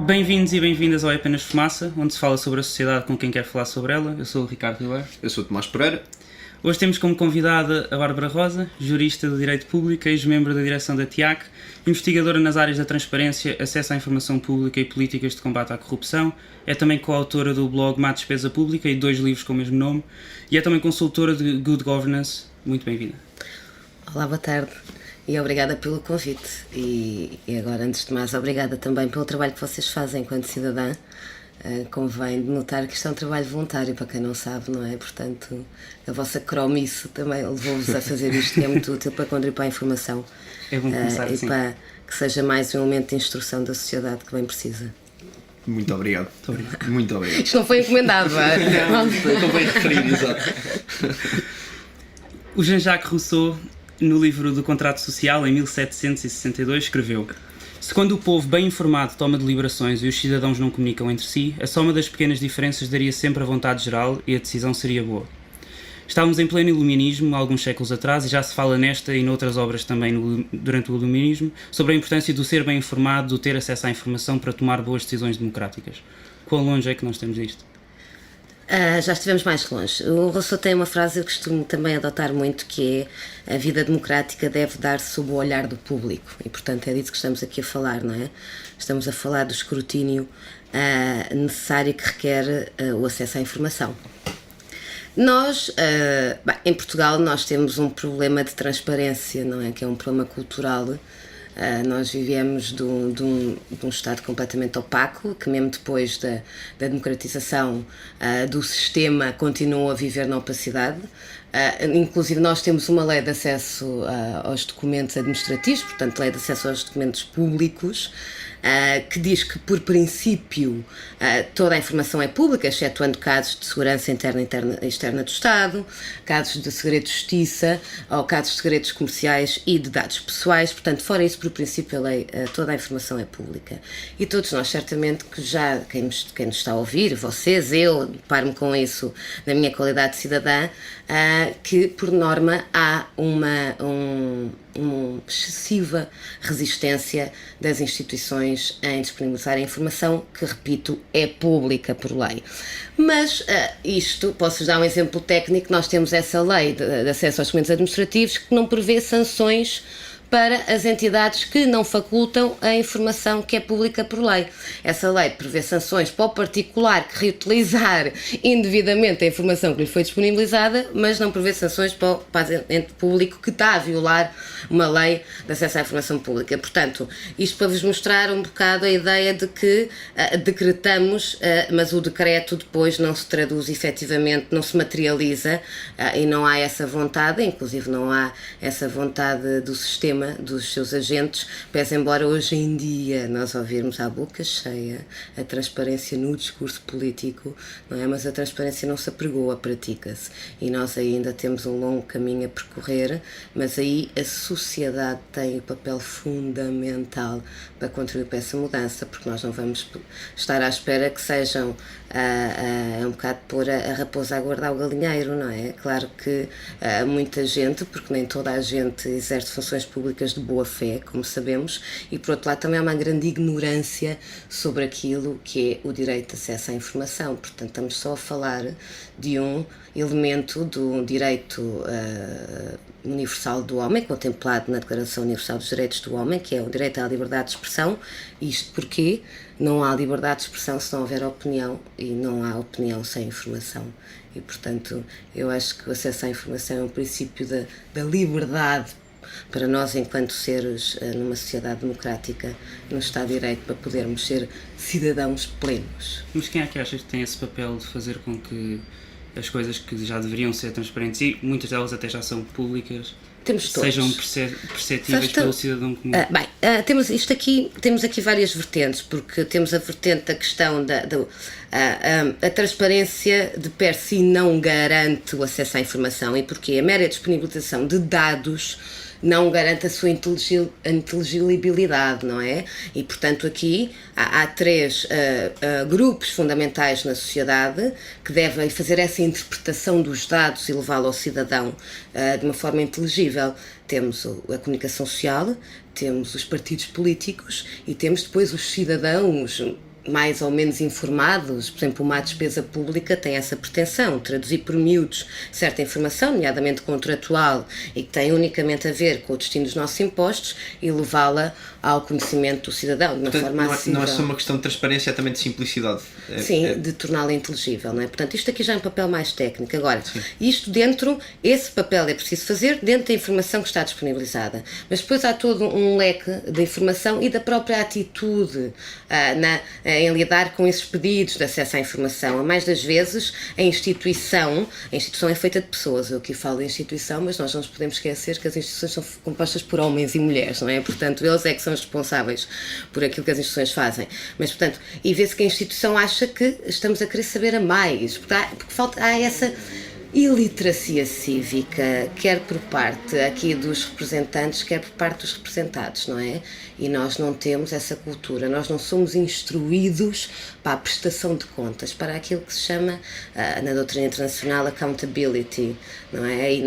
Bem-vindos e bem-vindas ao É Apenas Fumaça, onde se fala sobre a sociedade com quem quer falar sobre ela. Eu sou o Ricardo Ribeiro. Eu sou o Tomás Pereira. Hoje temos como convidada a Bárbara Rosa, jurista de Direito Público, ex-membro da direção da TIAC, investigadora nas áreas da transparência, acesso à informação pública e políticas de combate à corrupção, é também coautora do blog Má Despesa Pública e 2 livros com o mesmo nome, e é também consultora de Good Governance. Muito bem-vinda. Olá, boa tarde e obrigada pelo convite. E agora, antes de mais, obrigada também pelo trabalho que vocês fazem enquanto cidadã. Convém de notar que isto é um trabalho voluntário, para quem não sabe, não é? Portanto, a vossa cromice também levou-vos a fazer isto, que é muito útil para contribuir para a informação. É bom começar e assim. para que seja mais um elemento de instrução da sociedade que bem precisa. Muito obrigado. Muito obrigado. Isto não foi encomendado, Não, foi bem referido, exato. O Jean-Jacques Rousseau, no livro do Contrato Social, em 1762, escreveu: "Se quando o povo bem informado toma deliberações e os cidadãos não comunicam entre si, a soma das pequenas diferenças daria sempre a vontade geral e a decisão seria boa." Estávamos em pleno iluminismo, há alguns séculos atrás, e já se fala nesta e noutras obras também durante o iluminismo, sobre a importância do ser bem informado, do ter acesso à informação para tomar boas decisões democráticas. Quão longe é que nós temos disto? Já estivemos mais longe. O Rousseau tem uma frase que eu costumo também adotar muito, que é: a vida democrática deve dar-se sob o olhar do público. E, portanto, é disso que estamos aqui a falar, não é? Estamos a falar do escrutínio necessário que requer o acesso à informação. Nós, em Portugal, nós temos um problema de transparência, não é? Que é um problema cultural. Nós vivemos de um Estado completamente opaco, que mesmo depois da democratização do sistema continua a viver na opacidade. Inclusive nós temos uma lei de acesso aos documentos administrativos, portanto lei de acesso aos documentos públicos, que diz que, por princípio, toda a informação é pública, excetuando casos de segurança interna e externa do Estado, casos de segredo de justiça, ou casos de segredos comerciais e de dados pessoais. Portanto, fora isso, por princípio, a lei, toda a informação é pública. E todos nós, certamente, que já, quem nos está a ouvir, vocês, eu, deparo-me com isso na minha qualidade de cidadã, que, por norma, há uma excessiva resistência das instituições em disponibilizar a informação que, repito, é pública por lei. Mas posso-vos dar um exemplo técnico. Nós temos essa lei de acesso aos documentos administrativos que não prevê sanções para as entidades que não facultam a informação que é pública por lei. Essa lei prevê sanções para o particular que reutilizar indevidamente a informação que lhe foi disponibilizada, mas não prevê sanções para o ente público que está a violar uma lei de acesso à informação pública. Portanto, isto para vos mostrar um bocado a ideia de que decretamos, mas o decreto depois não se traduz efetivamente, não se materializa, e não há essa vontade, inclusive não há essa vontade do sistema, dos seus agentes, pese embora hoje em dia nós ouvirmos à boca cheia a transparência no discurso político, não é? Mas a transparência não se apregoa, pratica-se, e nós ainda temos um longo caminho a percorrer, mas aí a sociedade tem o papel fundamental para contribuir para essa mudança, porque nós não vamos estar à espera que sejam um bocado pôr a raposa a guardar o galinheiro, não é? Claro que muita gente, porque nem toda a gente exerce funções públicas de boa fé, como sabemos, e por outro lado também há uma grande ignorância sobre aquilo que é o direito de acesso à informação. Portanto, estamos só a falar de um elemento do direito universal do homem, contemplado na Declaração Universal dos Direitos do Homem, que é o direito à liberdade de expressão. Isto porque não há liberdade de expressão se não houver opinião, e não há opinião sem informação. E, portanto, eu acho que o acesso à informação é um princípio da liberdade para nós, enquanto seres numa sociedade democrática, no Estado de Direito, para podermos ser cidadãos plenos. Mas quem é que achas que tem esse papel de fazer com que as coisas que já deveriam ser transparentes, e muitas delas até já são públicas, sejam perceptíveis pelo cidadão comum? Temos aqui várias vertentes, porque temos a vertente da questão a transparência de per si não garante o acesso à informação, e porque a mera disponibilização de dados não garante a sua inteligibilidade, não é? E, portanto, aqui há três grupos fundamentais na sociedade que devem fazer essa interpretação dos dados e levá-lo ao cidadão de uma forma inteligível. Temos a comunicação social, temos os partidos políticos e temos depois os cidadãos mais ou menos informados. Por exemplo, uma despesa pública tem essa pretensão, traduzir por miúdos certa informação, nomeadamente contratual, e que tem unicamente a ver com o destino dos nossos impostos, e levá-la ao conhecimento do cidadão, de uma forma acessível. Não é só uma questão de transparência, é também de simplicidade. Sim, de torná-la inteligível, não é? Portanto, isto aqui já é um papel mais técnico. Agora, isto dentro, esse papel é preciso fazer dentro da informação que está disponibilizada. Mas depois há todo um leque de informação e da própria atitude em lidar com esses pedidos de acesso à informação. A mais das vezes, a instituição é feita de pessoas. Eu aqui falo de instituição, mas nós não nos podemos esquecer que as instituições são compostas por homens e mulheres, não é? Portanto, eles é que são os responsáveis por aquilo que as instituições fazem. Mas, portanto, e vê-se que a instituição acha que estamos a querer saber a mais, porque há essa iliteracia cívica, quer por parte aqui dos representantes, quer por parte dos representados, não é? E nós não temos essa cultura, nós não somos instruídos para a prestação de contas, para aquilo que se chama, na doutrina internacional, accountability, não é? E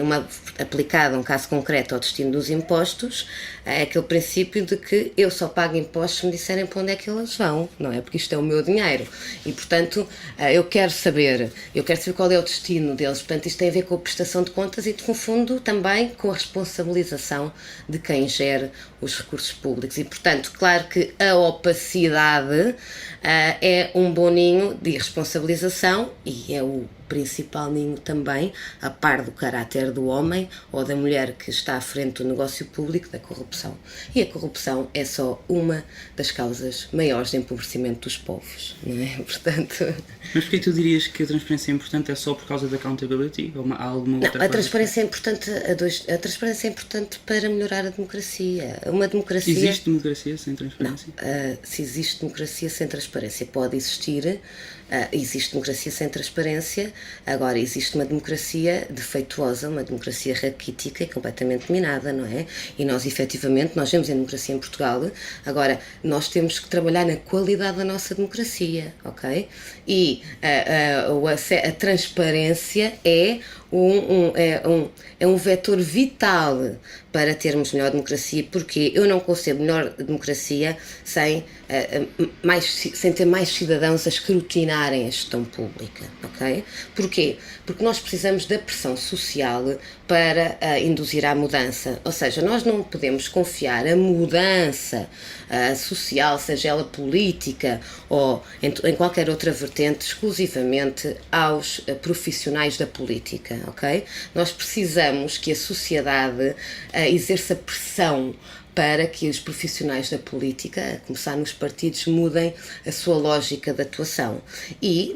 aplicado a um caso concreto ao destino dos impostos, é aquele princípio de que eu só pago impostos se me disserem para onde é que eles vão, não é? Porque isto é o meu dinheiro e, portanto, eu quero saber qual é o destino deles. Portanto, isto tem a ver com a prestação de contas e, no fundo, também com a responsabilização de quem gera os recursos públicos. E, portanto, claro que a opacidade é um bom ninho de irresponsabilização e é o principal ninho também, a par do caráter do homem ou da mulher que está à frente do negócio público, da corrupção. E a corrupção é só uma das causas maiores de empobrecimento dos povos, não é? Portanto... Mas porquê tu dirias que a transparência é importante? É só por causa da accountability? Ou há alguma outra coisa? A transparência é importante para melhorar a democracia. Uma democracia... Existe democracia sem transparência? Não. Se existe democracia sem transparência, pode existir. Existe democracia sem transparência, agora existe uma democracia defeituosa, uma democracia raquítica e completamente minada, não é? E nós, efetivamente, nós vemos a democracia em Portugal, agora nós temos que trabalhar na qualidade da nossa democracia, ok? E a transparência é um vetor vital para termos melhor democracia, porque eu não concebo melhor democracia sem ter mais cidadãos a escrutinarem a gestão pública, ok? Porquê? Porque nós precisamos da pressão social para induzir à mudança, ou seja, nós não podemos confiar a mudança social, seja ela política ou em qualquer outra vertente, exclusivamente aos profissionais da política, ok? Nós precisamos que a sociedade exerça pressão para que os profissionais da política, a começar nos partidos, mudem a sua lógica de atuação. E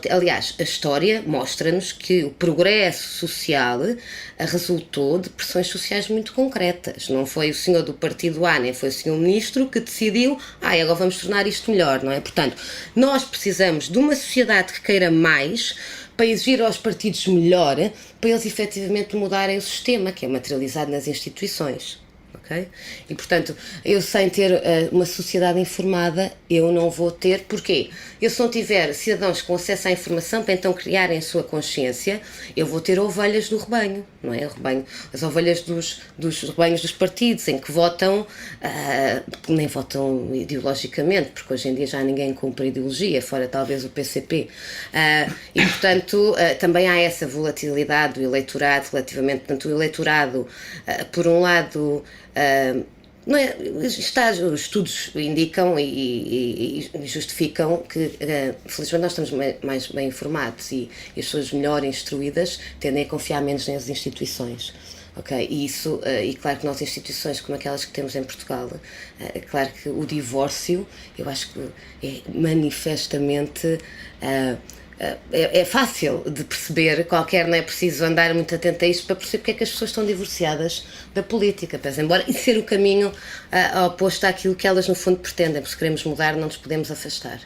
aliás, a história mostra-nos que o progresso social resultou de pressões sociais muito concretas. Não foi o senhor do partido A, nem foi o senhor ministro que decidiu, agora vamos tornar isto melhor, não é? Portanto, nós precisamos de uma sociedade que queira mais para exigir aos partidos melhor, para eles efetivamente mudarem o sistema, que é materializado nas instituições. Okay? E, portanto, eu sem ter uma sociedade informada, eu não vou ter. Porquê? Eu, se não tiver cidadãos com acesso à informação para então criarem a sua consciência, eu vou ter ovelhas do rebanho, não é? As ovelhas dos rebanhos dos partidos, em que votam, nem votam ideologicamente, porque hoje em dia já ninguém cumpre ideologia, fora talvez o PCP. E, portanto, também há essa volatilidade do eleitorado relativamente, portanto, o eleitorado, por um lado, não é, os estudos indicam e justificam que, felizmente, nós estamos mais bem informados e as pessoas melhor instruídas tendem a confiar menos nas instituições. Okay? E claro que nas instituições como aquelas que temos em Portugal, claro que o divórcio, eu acho que é manifestamente... É fácil de perceber, não é preciso andar muito atento a isto para perceber porque é que as pessoas estão divorciadas da política, embora e ser o caminho oposto àquilo que elas no fundo pretendem, porque se queremos mudar não nos podemos afastar.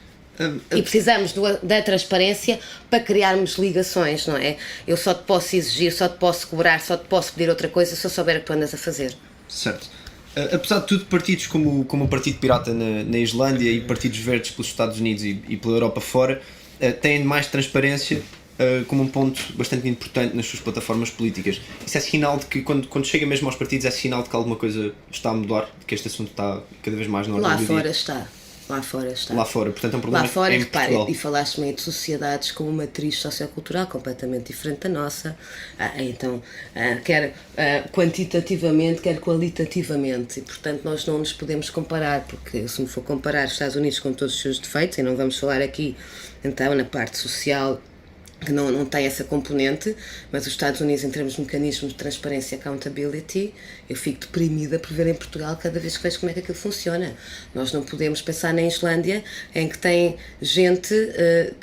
E precisamos da transparência para criarmos ligações, não é? Eu só te posso exigir, só te posso cobrar, só te posso pedir outra coisa se eu souber o que tu andas a fazer. Certo. Apesar de tudo, partidos como o Partido Pirata na Islândia e partidos verdes pelos Estados Unidos e pela Europa fora têm mais transparência como um ponto bastante importante nas suas plataformas políticas. Isso é sinal de que, quando chega mesmo aos partidos, é sinal de que alguma coisa está a mudar, de que este assunto está cada vez mais na ordem do dia. Lá fora está. Lá fora está. Lá fora, portanto é um problema Lá fora, em repare, Portugal. e falaste meio de sociedades com uma matriz sociocultural completamente diferente da nossa. Então, quer quantitativamente, quer qualitativamente. E, portanto, nós não nos podemos comparar, porque se me for comparar os Estados Unidos com todos os seus defeitos, e não vamos falar aqui, então, na parte social, que não tem essa componente, mas os Estados Unidos, em termos de mecanismos de transparência e accountability, eu fico deprimida por ver em Portugal cada vez que vejo como é que aquilo funciona. Nós não podemos pensar na Islândia, em que tem gente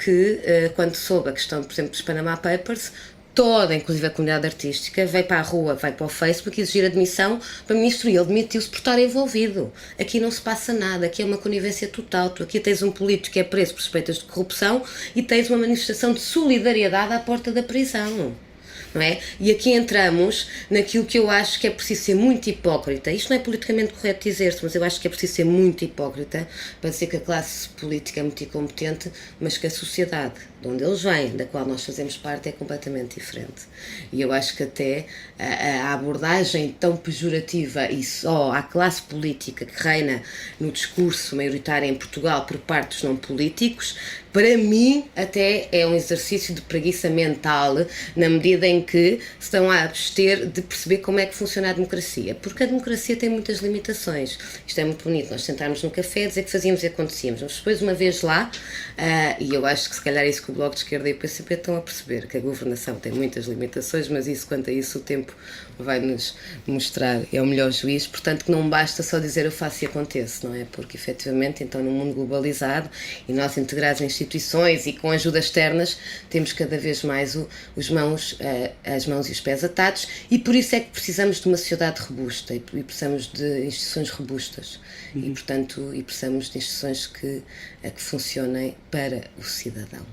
que, quando soube a questão, por exemplo, dos Panama Papers, toda, inclusive a comunidade artística, veio para a rua, vai para o Facebook exigir admissão para o ministro e ele demitiu-se por estar envolvido. Aqui não se passa nada, aqui é uma conivência total. Tu aqui tens um político que é preso por suspeitas de corrupção e tens uma manifestação de solidariedade à porta da prisão. Não é? E aqui entramos naquilo que eu acho que é preciso ser muito hipócrita. Isto não é politicamente correto dizer-se, mas eu acho que é preciso ser muito hipócrita para dizer que a classe política é muito incompetente, mas que a sociedade de onde eles vêm, da qual nós fazemos parte, é completamente diferente. E eu acho que até a abordagem tão pejorativa e só à classe política que reina no discurso maioritário em Portugal por parte dos não políticos, para mim até é um exercício de preguiça mental, na medida em que se estão a abster de perceber como é que funciona a democracia, porque a democracia tem muitas limitações. Isto é muito bonito, nós sentarmos num café, dizer que fazíamos e acontecíamos, mas depois uma vez lá, e eu acho que se calhar é isso que o Bloco de Esquerda e o PCP estão a perceber, que a governação tem muitas limitações, mas isso, quanto a isso, o tempo vai-nos mostrar, é o melhor juiz, portanto que não basta só dizer eu faço e aconteço, não é? Porque efetivamente, então, num mundo globalizado e nós integrados em instituições e com ajudas externas, temos cada vez mais as mãos e os pés atados, e por isso é que precisamos de uma sociedade robusta e precisamos de instituições robustas e, portanto, precisamos de instituições que funcionem para o cidadão.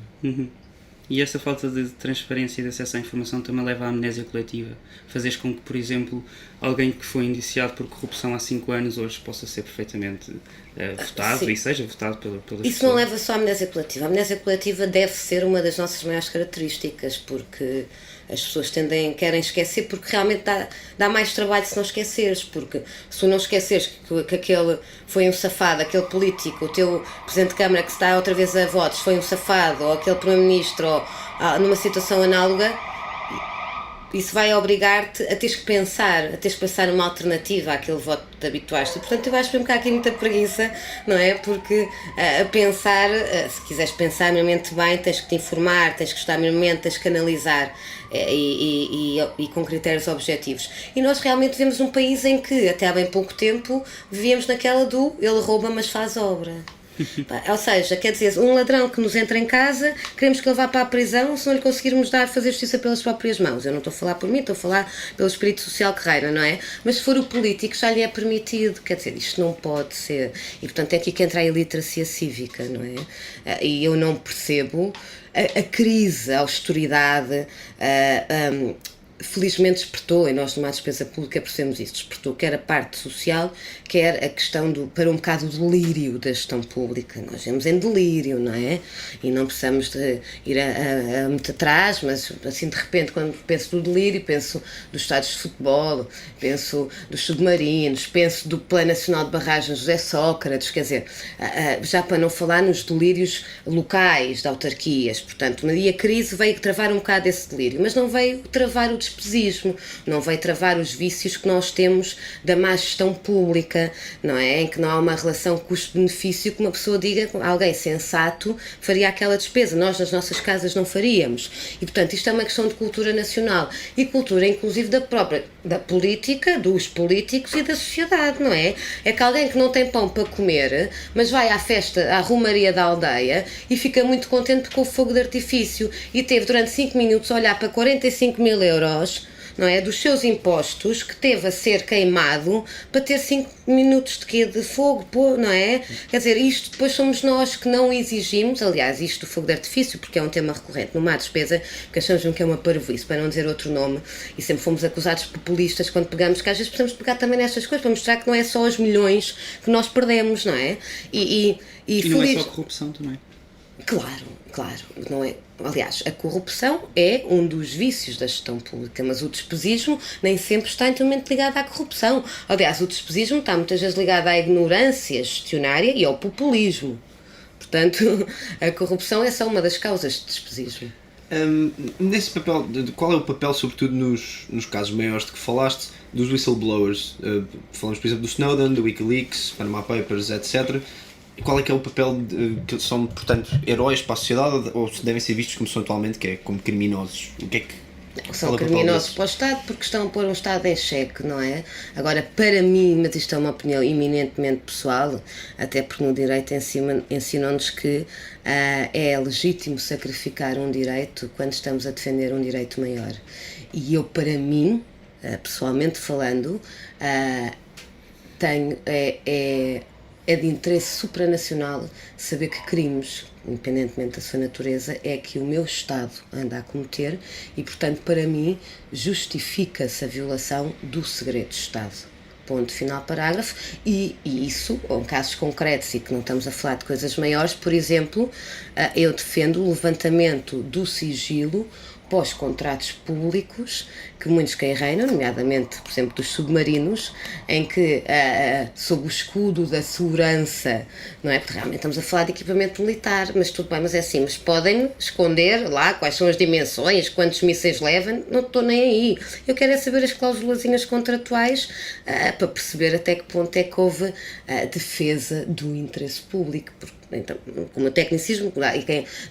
E essa falta de transparência e de acesso à informação também leva à amnésia coletiva. Fazes com que, por exemplo, alguém que foi indiciado por corrupção há 5 anos hoje possa ser perfeitamente votado e seja votado pelas pessoas. Isso não leva só à amnésia coletiva. A amnésia coletiva deve ser uma das nossas maiores características, porque as pessoas querem esquecer, porque realmente dá mais trabalho se não esqueceres, porque se tu não esqueceres que aquele foi um safado, aquele político, o teu Presidente de Câmara que se está outra vez a votos foi um safado, ou aquele Primeiro-Ministro, ou numa situação análoga, isso vai obrigar-te a teres que pensar numa alternativa àquele voto que te habituaste. Portanto, eu acho que há aqui muita preguiça, não é? Porque a pensar, se quiseres pensar minimamente bem, tens que te informar, tens que estudar minimamente, tens que analisar e com critérios objetivos. E nós realmente vivemos num país em que, até há bem pouco tempo, vivíamos naquela do ele rouba mas faz obra. Ou seja, quer dizer, um ladrão que nos entra em casa, queremos que ele vá para a prisão se não lhe conseguirmos fazer justiça pelas próprias mãos. Eu não estou a falar por mim, estou a falar pelo espírito social que reina, não é? Mas se for o político já lhe é permitido, quer dizer, isto não pode ser. E portanto é aqui que entra a iliteracia cívica, não é? E eu não percebo a crise, a austeridade, felizmente despertou, e nós numa despesa pública percebemos isso, despertou quer a parte social, quer a questão para um bocado o delírio da gestão pública. Nós vemos em delírio, não é? E não precisamos de ir a muito atrás, mas assim de repente quando penso do delírio, penso dos estádios de futebol, penso dos submarinos, penso do Plano Nacional de Barragens José Sócrates, quer dizer, já para não falar nos delírios locais de autarquias. Portanto, e a crise veio travar um bocado esse delírio, mas não veio travar o despesismo, não veio travar os vícios que nós temos da má gestão pública, não é? Em que não há uma relação custo-benefício que uma pessoa diga, alguém sensato faria aquela despesa, nós nas nossas casas não faríamos. E portanto isto é uma questão de cultura nacional e cultura inclusive da política, dos políticos e da sociedade, não é? É que alguém que não tem pão para comer, mas vai à festa, à romaria da aldeia e fica muito contente com o fogo de artifício e teve durante 5 minutos a olhar para 45.000 euros, não é, dos seus impostos, que teve a ser queimado para ter 5 minutos de fogo, não é? Quer dizer, isto depois somos nós que não exigimos, aliás, isto do fogo de artifício, porque é um tema recorrente numa despesa, porque achamos que é uma parvoíce, para não dizer outro nome, e sempre fomos acusados de populistas quando pegamos, que às vezes precisamos pegar também nestas coisas, para mostrar que não é só os milhões que nós perdemos, não é? E não é só corrupção também. Claro, não é? Aliás, a corrupção é um dos vícios da gestão pública, mas o despesismo nem sempre está intimamente ligado à corrupção. Aliás, o despesismo está muitas vezes ligado à ignorância gestionária e ao populismo. Portanto, a corrupção é só uma das causas de despesismo. Nesse papel, qual é o papel, sobretudo nos casos maiores de que falaste, dos whistleblowers? Falamos, por exemplo, do Snowden, do Wikileaks, Panama Papers, etc. Qual é que é o papel que são, portanto, heróis para a sociedade ou se devem ser vistos como são atualmente, que é como criminosos? O que é que... São criminosos para o Estado porque estão a pôr um Estado em xeque, não é? Agora, para mim, mas isto é uma opinião eminentemente pessoal, até porque no direito ensinam-nos que é legítimo sacrificar um direito quando estamos a defender um direito maior. E eu, para mim, pessoalmente falando, tenho... É de interesse supranacional saber que crimes, independentemente da sua natureza, é que o meu Estado anda a cometer e, portanto, para mim, justifica-se a violação do segredo de Estado. Ponto final, parágrafo. E isso, em casos concretos e que não estamos a falar de coisas maiores, por exemplo, eu defendo o levantamento do sigilo pós-contratos públicos que muitos quem reinam, nomeadamente, por exemplo, dos submarinos, em que, sob o escudo da segurança, não é? Porque realmente estamos a falar de equipamento militar, mas tudo bem, mas é assim, mas podem esconder lá quais são as dimensões, quantos mísseis levam, não estou nem aí. Eu quero é saber as cláusulazinhas contratuais para perceber até que ponto é que houve defesa do interesse público, porque então, como o tecnicismo,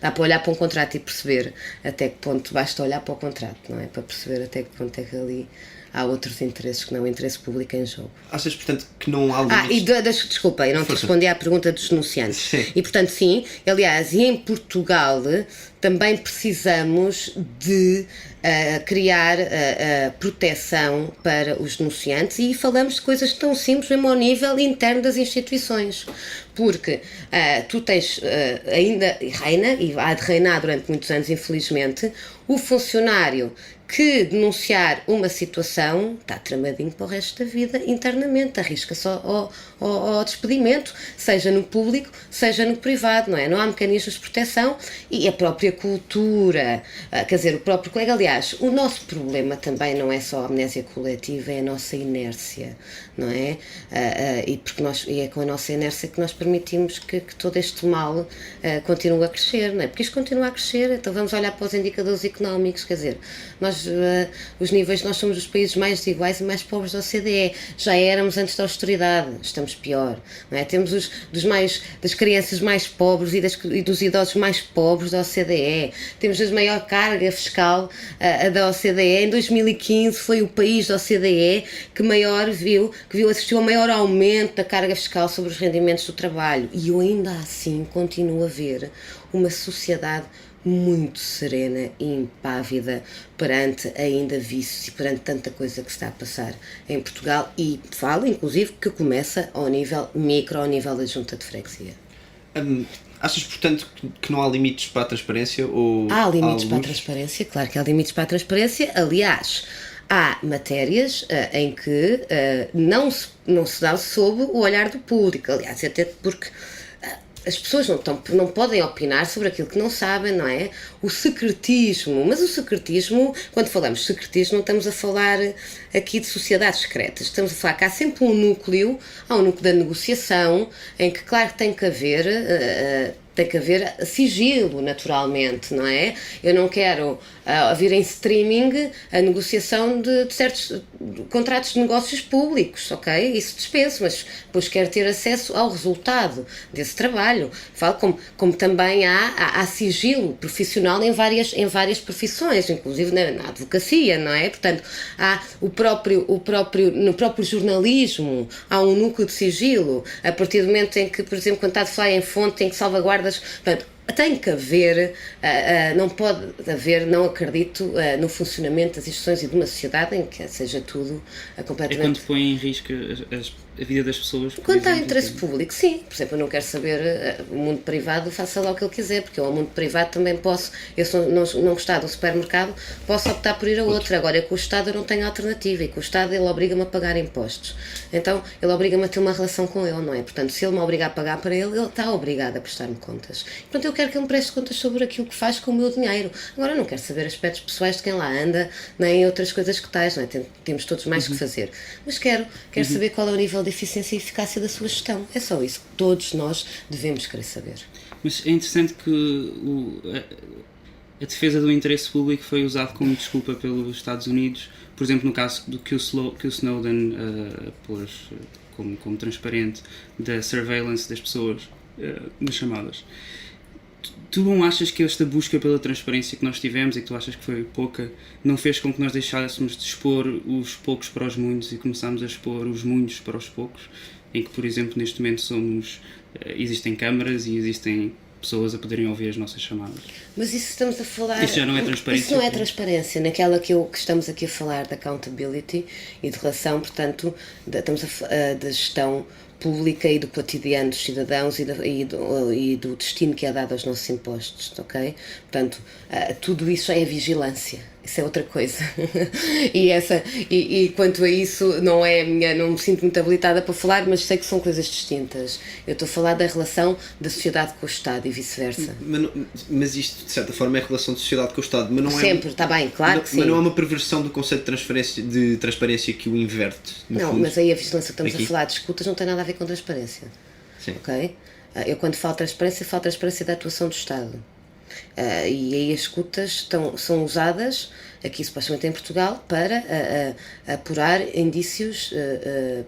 dá para olhar para um contrato e perceber até que ponto basta olhar para o contrato, não é? Para perceber até que ponto é que ali há outros interesses que não o interesse público em jogo. Achas, portanto, que não há limites... Desculpa, eu não te respondi à pergunta dos denunciantes. Sim. E, portanto, sim, aliás, e em Portugal também precisamos de criar proteção para os denunciantes e falamos de coisas tão simples mesmo ao nível interno das instituições. Porque tu tens ainda, reina, e há de reinar durante muitos anos, infelizmente, o funcionário que denunciar uma situação está tramadinho para o resto da vida internamente, arrisca-se ao despedimento, seja no público, seja no privado, não é? Não há mecanismos de proteção e a própria cultura, quer dizer, o próprio colega. Aliás, o nosso problema também não é só a amnésia coletiva, é a nossa inércia, não é? E é com a nossa inércia que nós permitimos que todo este mal continue a crescer, não é? Porque isto continua a crescer, então vamos olhar para os indicadores económicos, quer dizer, nós somos os países mais desiguais e mais pobres da OCDE. Já éramos antes da austeridade, estamos pior, não é? Temos das crianças mais pobres e dos idosos mais pobres da OCDE. Temos a maior carga fiscal da OCDE. Em 2015 foi o país da OCDE que assistiu ao maior aumento da carga fiscal sobre os rendimentos do trabalho. E eu ainda assim continuo a ver uma sociedade muito serena e impávida perante ainda vícios e perante tanta coisa que se está a passar em Portugal, e falo inclusive que começa ao nível micro, ao nível da junta de freguesia. Achas, portanto, que não há limites para a transparência? Há limites para a transparência, claro que há limites para a transparência. Aliás, há matérias em que não se dá sob o olhar do público, aliás, até porque as pessoas não podem opinar sobre aquilo que não sabem, não é? O secretismo, mas o secretismo, quando falamos de secretismo, não estamos a falar aqui de sociedades secretas, estamos a falar que há sempre um núcleo da negociação, em que claro que tem que haver sigilo, naturalmente, não é? Eu não quero vir em streaming a negociação de certos contratos de negócios públicos, ok? Isso dispenso, mas depois quero ter acesso ao resultado desse trabalho. Falo como também há sigilo profissional em várias profissões, inclusive na advocacia, não é? Portanto, há no próprio jornalismo, há um núcleo de sigilo, a partir do momento em que, por exemplo, quando está de falar em fonte, tem que salvaguardas. Portanto, tem que haver, não pode haver, não acredito, no funcionamento das instituições e de uma sociedade em que seja tudo completamente... É quando põe em risco a vida das pessoas. Quanto ao interesse público, sim. Por exemplo, eu não quero saber o mundo privado, faça lá o que ele quiser, porque eu ao mundo privado também posso, eu se não gostar de um supermercado, posso optar por ir a outro. Agora, com o Estado eu não tenho alternativa, e com o Estado ele obriga-me a pagar impostos. Então, ele obriga-me a ter uma relação com ele, não é? Portanto, se ele me obrigar a pagar para ele, ele está obrigado a prestar-me contas. Portanto, eu quero que ele me preste contas sobre aquilo que faz com o meu dinheiro. Agora, eu não quero saber aspectos pessoais de quem lá anda, nem outras coisas que tais, não é? Temos todos mais que fazer. Mas quero saber qual é o nível de eficiência e eficácia da sua gestão. É só isso que todos nós devemos querer saber. Mas é interessante que a defesa do interesse público foi usado como desculpa pelos Estados Unidos, por exemplo, no caso do que o Snowden pôs como transparente da surveillance das pessoas nas chamadas. Tu não achas que esta busca pela transparência que nós tivemos e que tu achas que foi pouca, não fez com que nós deixássemos de expor os poucos para os muitos e começámos a expor os muitos para os poucos? Em que, por exemplo, neste momento existem câmaras e existem pessoas a poderem ouvir as nossas chamadas. Mas isso estamos a falar... Isso já não é transparência? Isso não é transparência. Naquela que estamos aqui a falar de accountability e de relação, portanto, estamos da gestão pública e do cotidiano dos cidadãos e do destino que é dado aos nossos impostos, ok? Portanto, tudo isso é vigilância, isso é outra coisa. e quanto a isso, não me sinto muito habilitada para falar, mas sei que são coisas distintas. Eu estou a falar da relação da sociedade com o Estado e vice-versa. Mas isto, de certa forma, é a relação de sociedade com o Estado, mas não é... Sempre, está bem, claro que sim. Mas não é uma perversão do conceito de transparência que o inverte, no fundo. Mas aí a vigilância que estamos a falar de escutas não tem nada a ver com transparência. Sim. Ok? Eu quando falo transparência da atuação do Estado. E aí as escutas são usadas, aqui supostamente em Portugal, para apurar indícios,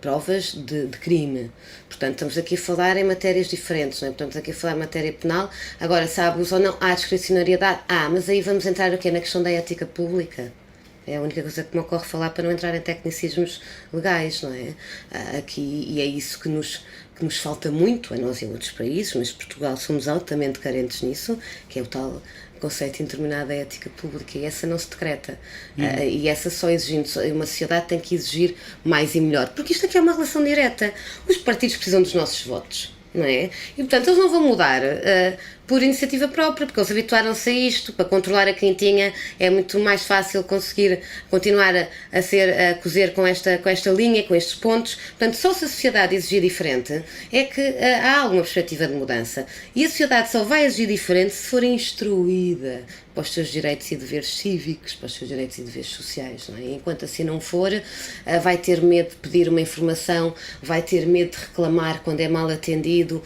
provas de crime. Portanto, estamos aqui a falar em matérias diferentes, não é? Portanto, estamos aqui a falar em matéria penal. Agora, se há abuso ou não, há discricionariedade. Mas aí vamos entrar aqui na questão da ética pública. É a única coisa que me ocorre falar para não entrar em tecnicismos legais, não é? E é isso que nos falta muito, a nós e a outros países, mas Portugal somos altamente carentes nisso, que é o tal conceito indeterminado da ética pública, e essa não se decreta. E essa só exigindo, uma sociedade tem que exigir mais e melhor, porque isto aqui é uma relação direta. Os partidos precisam dos nossos votos, não é? E portanto eles não vão mudar por iniciativa própria, porque eles habituaram-se a isto. Para controlar a quentinha é muito mais fácil conseguir continuar a cozer com esta linha, com estes pontos. Portanto, só se a sociedade exigir diferente é que há alguma perspectiva de mudança. E a sociedade só vai exigir diferente se for instruída para os seus direitos e deveres cívicos, para os seus direitos e deveres sociais, não é? Enquanto assim não for, vai ter medo de pedir uma informação, vai ter medo de reclamar quando é mal atendido,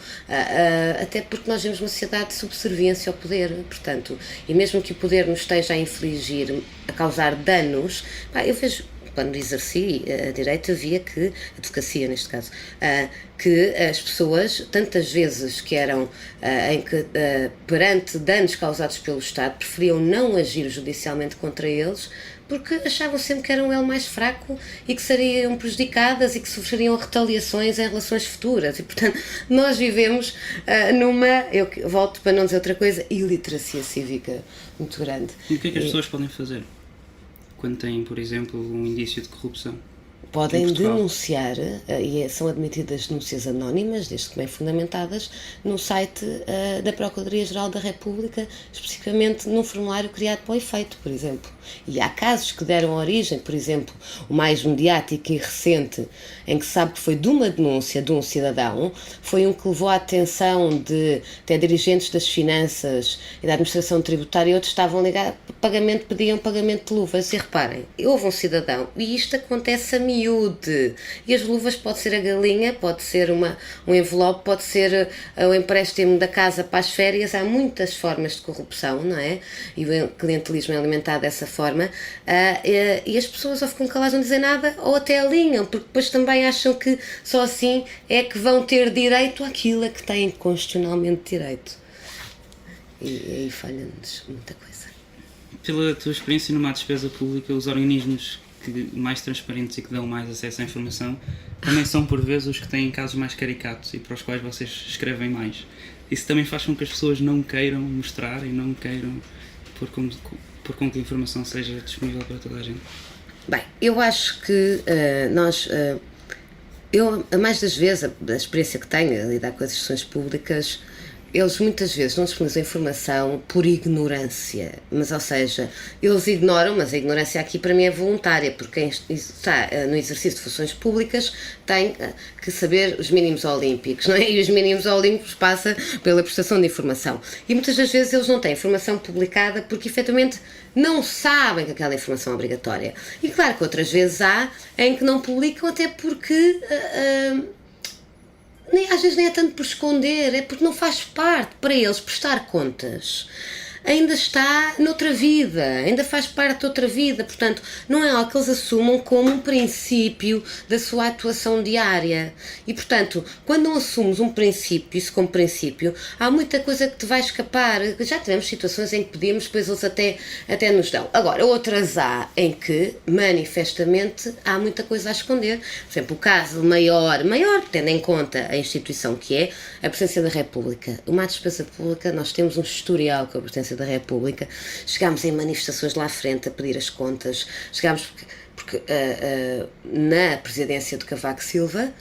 até porque nós vemos uma sociedade de subserviência ao poder, portanto, e mesmo que o poder nos esteja a causar danos, eu vejo, quando exerci a direito, via que, a advocacia neste caso, que as pessoas, tantas vezes que eram perante danos causados pelo Estado, preferiam não agir judicialmente contra eles, porque achavam sempre que eram o elo mais fraco e que seriam prejudicadas e que sofreriam retaliações em relações futuras. E, portanto, nós vivemos eu volto para não dizer outra coisa, iliteracia cívica muito grande. E o que é que as pessoas podem fazer quando têm, por exemplo, um indício de corrupção? Podem denunciar, e são admitidas denúncias anónimas, desde que bem fundamentadas, no site da Procuradoria-Geral da República, especificamente num formulário criado para o efeito, por exemplo. E há casos que deram origem, por exemplo, o mais mediático e recente, em que se sabe que foi de uma denúncia de um cidadão, foi um que levou à atenção de até dirigentes das finanças e da administração tributária, e outros estavam ligados, pediam pagamento de luvas. E reparem, houve um cidadão, e isto acontece a miúde, e as luvas pode ser a galinha, pode ser um envelope, pode ser o empréstimo da casa para as férias. Há muitas formas de corrupção, não é? E o clientelismo é alimentado dessa forma, e as pessoas ou ficam caladas, não dizem nada, ou até alinham, porque depois também acham que só assim é que vão ter direito àquilo a que têm constitucionalmente direito. E aí falha-nos muita coisa. Pela tua experiência numa despesa pública, os organismos mais transparentes e que dão mais acesso à informação também são por vezes os que têm casos mais caricatos e para os quais vocês escrevem mais. Isso também faz com que as pessoas não queiram mostrar e não queiram pôr com que a informação seja disponível para toda a gente. Bem, eu acho que nós Eu, a mais das vezes, a experiência que tenho a lidar com as instituições públicas, eles muitas vezes não disponibilizam informação por ignorância, mas ou seja, eles ignoram, mas a ignorância aqui para mim é voluntária, porque quem está no exercício de funções públicas tem que saber os mínimos olímpicos, não é? E os mínimos olímpicos passa pela prestação de informação. E muitas das vezes eles não têm informação publicada porque efetivamente não sabem que aquela informação é obrigatória. E claro que outras vezes há em que não publicam até porque... às vezes nem é tanto por esconder, é porque não faz parte. Para eles prestar contas ainda está noutra vida, ainda faz parte de outra vida, portanto não é algo que eles assumam como um princípio da sua atuação diária. E portanto, quando não assumes um princípio, isso como princípio, há muita coisa que te vai escapar. Já tivemos situações em que pedimos, depois eles até nos dão. Agora, outras há em que manifestamente há muita coisa a esconder. Por exemplo, o caso maior, tendo em conta a instituição que é a Presidência da República. Uma despesa pública, nós temos um historial com a Presidência da República, chegámos em manifestações lá à frente a pedir as contas, chegámos porque na presidência de Cavaco Silva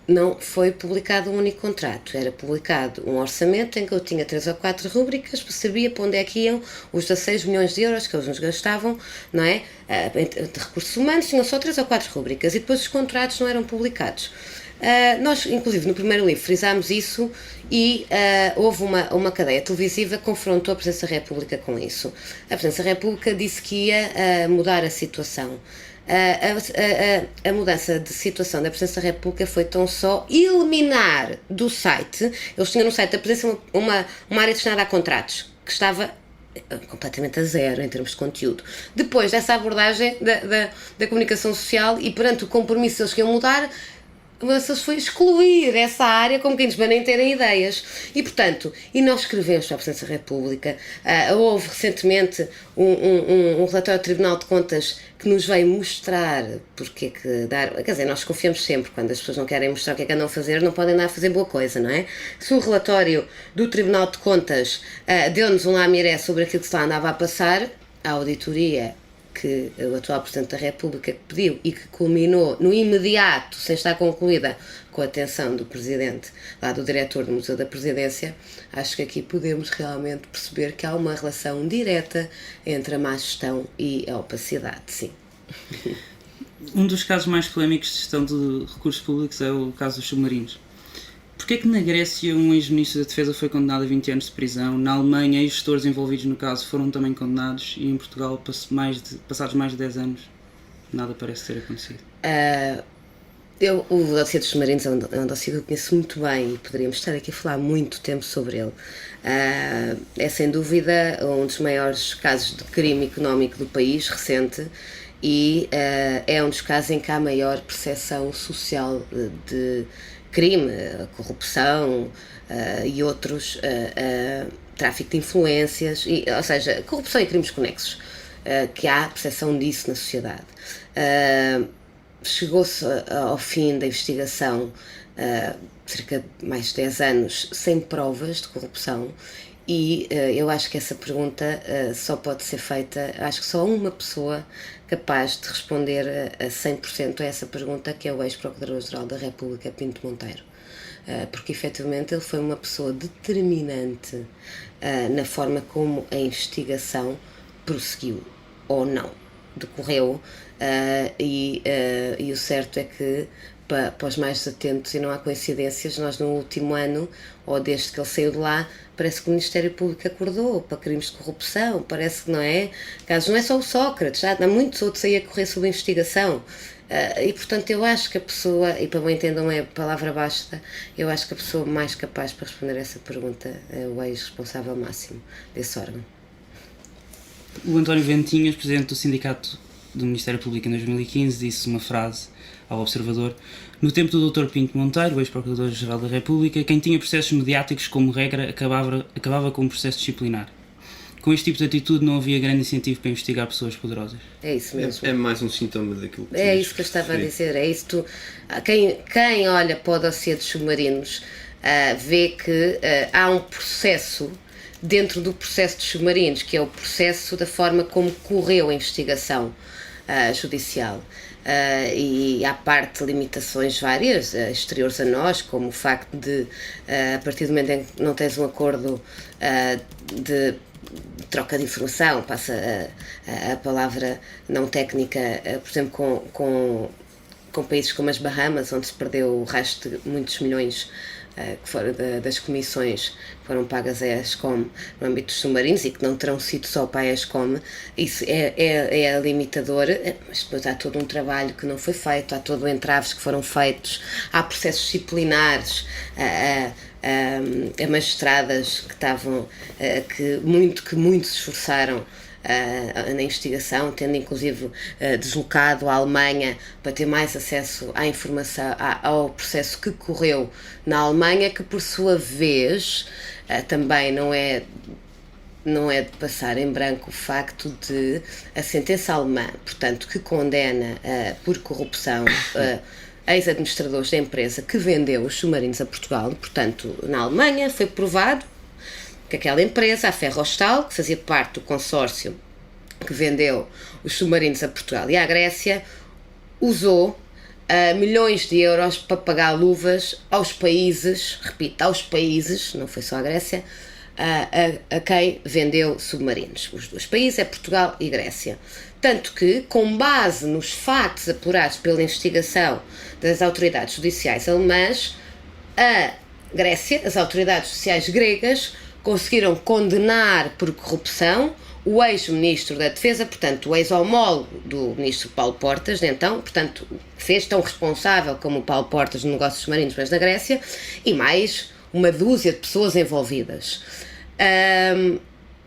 não foi publicado um único contrato, era publicado um orçamento em que eu tinha 3 ou 4 rúbricas, sabia para onde é que iam os 16 milhões de euros que eles nos gastavam, não é? De recursos humanos tinham só 3 ou 4 rúbricas e depois os contratos não eram publicados. Nós, inclusive, no primeiro livro frisámos isso e houve uma cadeia televisiva que confrontou a Presidência da República com isso. A Presidência da República disse que ia mudar a situação. A mudança de situação da Presidência da República foi tão só eliminar do site, eles tinham no site da Presidência uma área destinada a contratos, que estava completamente a zero em termos de conteúdo. Depois dessa abordagem da comunicação social e perante o compromisso que eles queriam mudar, mas foi excluir essa área como quem diz, mas nem terem ideias. E, portanto, nós escrevemos para a Presidência da República, houve recentemente um relatório do Tribunal de Contas que nos veio mostrar porque é que dar... Quer dizer, nós confiamos sempre, quando as pessoas não querem mostrar o que é que andam a fazer, não podem andar a fazer boa coisa, não é? Se o relatório do Tribunal de Contas deu-nos um lamiré sobre aquilo que se lá andava a passar, a auditoria que o atual Presidente da República pediu e que culminou no imediato, sem estar concluída, com a atenção do Presidente, lá do Diretor do Museu da Presidência, acho que aqui podemos realmente perceber que há uma relação direta entre a má gestão e a opacidade, sim. Um dos casos mais polémicos de gestão de recursos públicos é o caso dos submarinos. Porquê é que na Grécia um ex-ministro da Defesa foi condenado a 20 anos de prisão, na Alemanha ex-gestores envolvidos no caso foram também condenados e em Portugal, passados mais de 10 anos, nada parece ter acontecido? O dossiê dos submarinos é um dossiê que eu conheço muito bem e poderíamos estar aqui a falar muito tempo sobre ele. É sem dúvida um dos maiores casos de crime económico do país, recente, e é um dos casos em que há maior percepção social de crime, corrupção e outros, tráfico de influências, ou seja, corrupção e crimes conexos, que há percepção disso na sociedade. Chegou-se ao fim da investigação, cerca de mais de 10 anos, sem provas de corrupção, e eu acho que essa pergunta só pode ser feita, acho que só uma pessoa capaz de responder a 100% a essa pergunta, que é o ex-Procurador-Geral da República, Pinto Monteiro. Porque efetivamente ele foi uma pessoa determinante na forma como a investigação prosseguiu ou não, decorreu, e o certo é que para os mais atentos, e não há coincidências, nós no último ano, ou desde que ele saiu de lá, parece que o Ministério Público acordou para crimes de corrupção, parece que não é, casos não é só o Sócrates, já há muitos outros aí a correr sob investigação, e portanto eu acho que a pessoa, e para me entendam é palavra basta, eu acho que a pessoa mais capaz para responder essa pergunta é o ex-responsável máximo desse órgão. O António Ventinhas, presidente do Sindicato do Ministério Público em 2015, disse uma frase ao Observador: no tempo do Dr. Pinto Monteiro, o ex-Procurador-Geral da República, quem tinha processos mediáticos como regra acabava com um processo disciplinar. Com este tipo de atitude não havia grande incentivo para investigar pessoas poderosas. É isso mesmo. É mais um sintoma daquilo que é isso que eu estava a dizer, é isso. Quem olha para o dossiê dos submarinos vê que há um processo dentro do processo dos submarinos, que é o processo da forma como correu a investigação judicial. e à parte limitações várias, exteriores a nós, como o facto de, a partir do momento em que não tens um acordo de troca de informação, passa a palavra não técnica, por exemplo, com países como as Bahamas, onde se perdeu o rastro de muitos milhões que foram das comissões que foram pagas à ESCOM no âmbito dos submarinos e que não terão sido só para a ESCOM. Isso é limitador, mas depois há todo um trabalho que não foi feito, há todo entraves que foram feitos, há processos disciplinares, a magistradas que estavam, que muito se esforçaram na investigação, tendo inclusive deslocado à Alemanha para ter mais acesso à informação, ao processo que correu na Alemanha, que por sua vez também não é de passar em branco o facto de a sentença alemã, portanto, que condena por corrupção ex-administradores da empresa que vendeu os submarinos a Portugal. Portanto, na Alemanha foi provado que aquela empresa, a Ferrostal, que fazia parte do consórcio que vendeu os submarinos a Portugal e à Grécia, usou milhões de euros para pagar luvas aos países, repito, aos países, não foi só a Grécia, a quem vendeu submarinos. Os dois países é Portugal e Grécia. Tanto que, com base nos factos apurados pela investigação das autoridades judiciais alemãs, a Grécia, as autoridades judiciais gregas, conseguiram condenar por corrupção o ex-ministro da Defesa, portanto, o ex-homólogo do ministro Paulo Portas, de então, portanto, fez tão responsável como o Paulo Portas no negócio dos submarinos, mas da Grécia, e mais uma dúzia de pessoas envolvidas.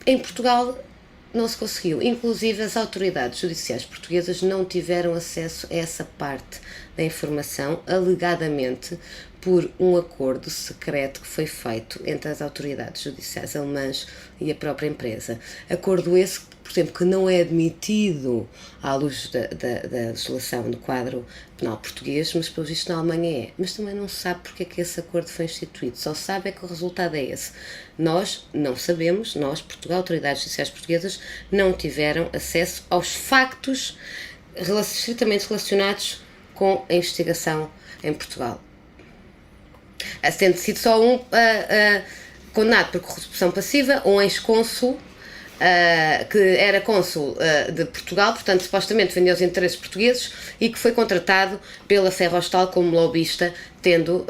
Em Portugal não se conseguiu, inclusive as autoridades judiciais portuguesas não tiveram acesso a essa parte da informação, alegadamente por um acordo secreto que foi feito entre as autoridades judiciais alemãs e a própria empresa. Acordo esse, por exemplo, que não é admitido à luz da legislação do quadro penal português, mas pelo visto na Alemanha é. Mas também não se sabe porque é que esse acordo foi instituído, só se sabe é que o resultado é esse. Nós não sabemos, Portugal, autoridades judiciais portuguesas, não tiveram acesso aos factos estritamente relacionados com a investigação em Portugal. Tendo sido só um condenado por corrupção passiva, um ex-cônsul que era cônsul de Portugal, portanto supostamente vendeu os interesses portugueses e que foi contratado pela Ferrostal como lobista, tendo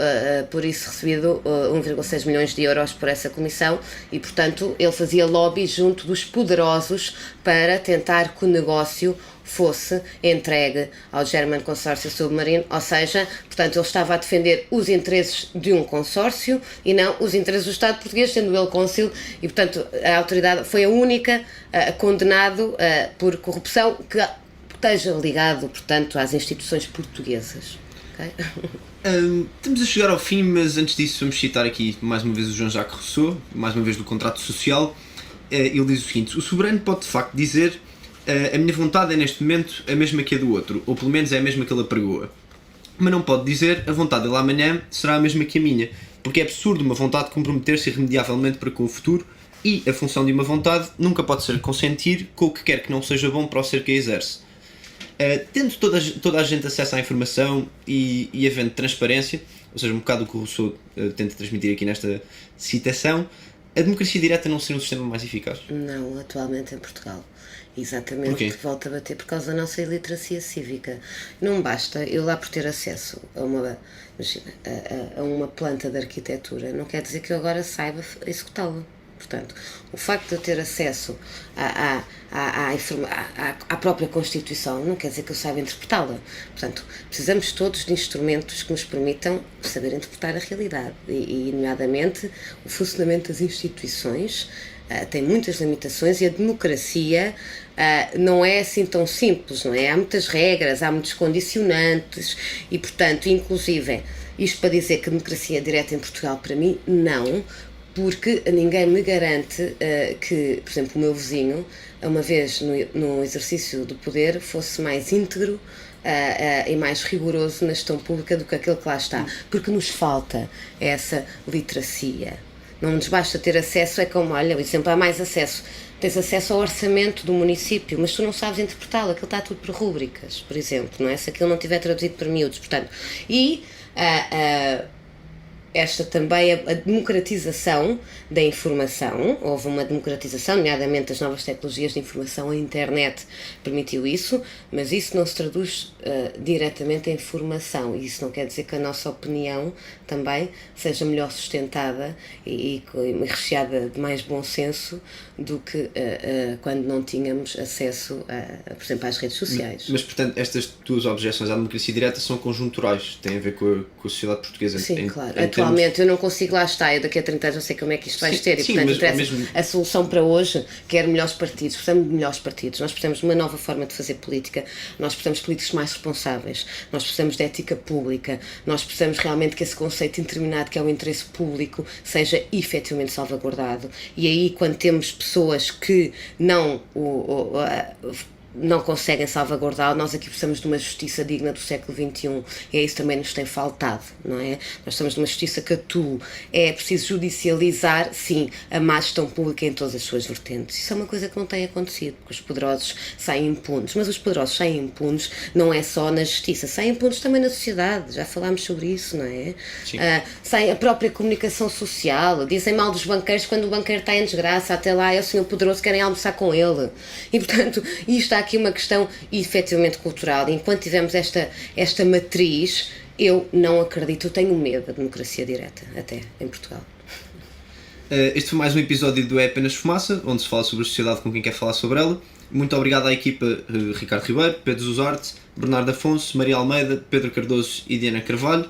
por isso recebido 1,6 milhões de euros por essa comissão e portanto ele fazia lobby junto dos poderosos para tentar que o negócio fosse entregue ao German Consórcio Submarino, ou seja, portanto ele estava a defender os interesses de um consórcio e não os interesses do Estado português, sendo ele cônsul, e portanto a autoridade foi a única condenado por corrupção que esteja ligado, portanto, às instituições portuguesas. Okay? Estamos a chegar ao fim, mas antes disso vamos citar aqui mais uma vez o Jean-Jacques Rousseau, mais uma vez do contrato social. Ele diz o seguinte: o soberano pode de facto dizer: a minha vontade é neste momento a mesma que a do outro, ou pelo menos é a mesma que ele apregoa. Mas não pode dizer: a vontade dele amanhã será a mesma que a minha, porque é absurdo uma vontade comprometer-se irremediavelmente para com o futuro, e a função de uma vontade nunca pode ser consentir com o que quer que não seja bom para o ser que a exerce. Tendo toda a gente acesso à informação e havendo transparência, ou seja, um bocado o que o Rousseau tenta transmitir aqui nesta citação, a democracia direta não seria um sistema mais eficaz? Não, atualmente em Portugal. Exatamente, porque volta a bater por causa da nossa iliteracia cívica. Não basta eu lá por ter acesso a uma planta de arquitetura, não quer dizer que eu agora saiba executá-la. Portanto, o facto de eu ter acesso à própria Constituição não quer dizer que eu saiba interpretá-la. Portanto, precisamos todos de instrumentos que nos permitam saber interpretar a realidade e nomeadamente, o funcionamento das instituições tem muitas limitações e a democracia não é assim tão simples, não é? Há muitas regras, há muitos condicionantes e, portanto, inclusive, isto para dizer que a democracia direta em Portugal, para mim, não, porque ninguém me garante que, por exemplo, o meu vizinho, uma vez no exercício do poder, fosse mais íntegro e mais rigoroso na gestão pública do que aquele que lá está, porque nos falta essa literacia. Não nos basta ter acesso, é como, olha, por exemplo, há mais acesso. Tens acesso ao orçamento do município, mas tu não sabes interpretá-lo, aquilo está tudo por rúbricas, por exemplo, não é? Se aquilo não estiver traduzido por miúdos, portanto. E esta também, a democratização da informação, houve uma democratização, nomeadamente das novas tecnologias de informação, a internet permitiu isso, mas isso não se traduz diretamente em informação, e isso não quer dizer que a nossa opinião também seja melhor sustentada e recheada de mais bom senso do que quando não tínhamos acesso, por exemplo, às redes sociais. Mas, portanto, estas tuas objeções à democracia direta são conjunturais, têm a ver com a sociedade portuguesa. Sim, claro. Atualmente eu não consigo lá estar, eu daqui a 30 anos não sei como é que isto vai ter, e portanto a solução para hoje quer melhores partidos, precisamos de melhores partidos, nós precisamos de uma nova forma de fazer política, nós precisamos de políticos mais responsáveis, nós precisamos de ética pública, nós precisamos realmente que esse conceito indeterminado que é o interesse público seja efetivamente salvaguardado, e aí quando temos pessoas que não conseguem salvaguardar, nós aqui precisamos de uma justiça digna do século XXI, e é isso também nos tem faltado, não é? Nós precisamos de uma justiça que atue, é preciso judicializar, sim, a má gestão pública em todas as suas vertentes. Isso é uma coisa que não tem acontecido, porque os poderosos saem impunes, mas os poderosos saem impunes não é só na justiça, saem impunes também na sociedade, já falámos sobre isso, não é? Sai a própria comunicação social, dizem mal dos banqueiros quando o banqueiro está em desgraça, até lá é o senhor poderoso, querem almoçar com ele, e portanto, isto há aqui uma questão efetivamente cultural, e enquanto tivermos esta matriz, eu não acredito, eu tenho medo da democracia direta, até em Portugal. Este foi mais um episódio do É Apenas Fumaça, onde se fala sobre a sociedade com quem quer falar sobre ela. Muito obrigado à equipa Ricardo Ribeiro, Pedro Zuzarte, Bernardo Afonso, Maria Almeida, Pedro Cardoso e Diana Carvalho.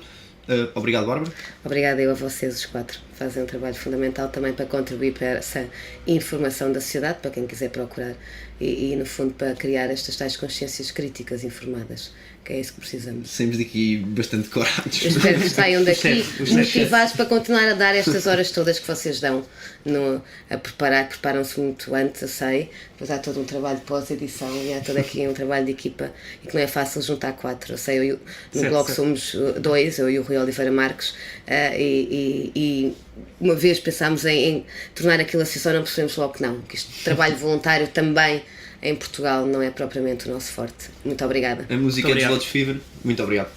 Obrigado, Bárbara. Obrigada eu a vocês, os quatro. Fazem um trabalho fundamental também para contribuir para essa informação da sociedade, para quem quiser procurar, e no fundo para criar estas tais consciências críticas informadas, que é isso que precisamos. Saímos daqui bastante corados. Eu espero que saiam daqui motivados para continuar a dar estas horas todas que vocês dão a preparam-se muito antes, eu sei, depois há todo um trabalho de pós-edição e há todo aqui um trabalho de equipa, e que não é fácil juntar quatro. Eu sei, no blog somos dois, eu e o Rui Oliveira Marques, e uma vez pensámos em tornar aquilo assim, só não percebemos logo que não, que este trabalho voluntário também em Portugal não é propriamente o nosso forte. Muito obrigada. A música é dos Lotus Fever. Muito obrigado.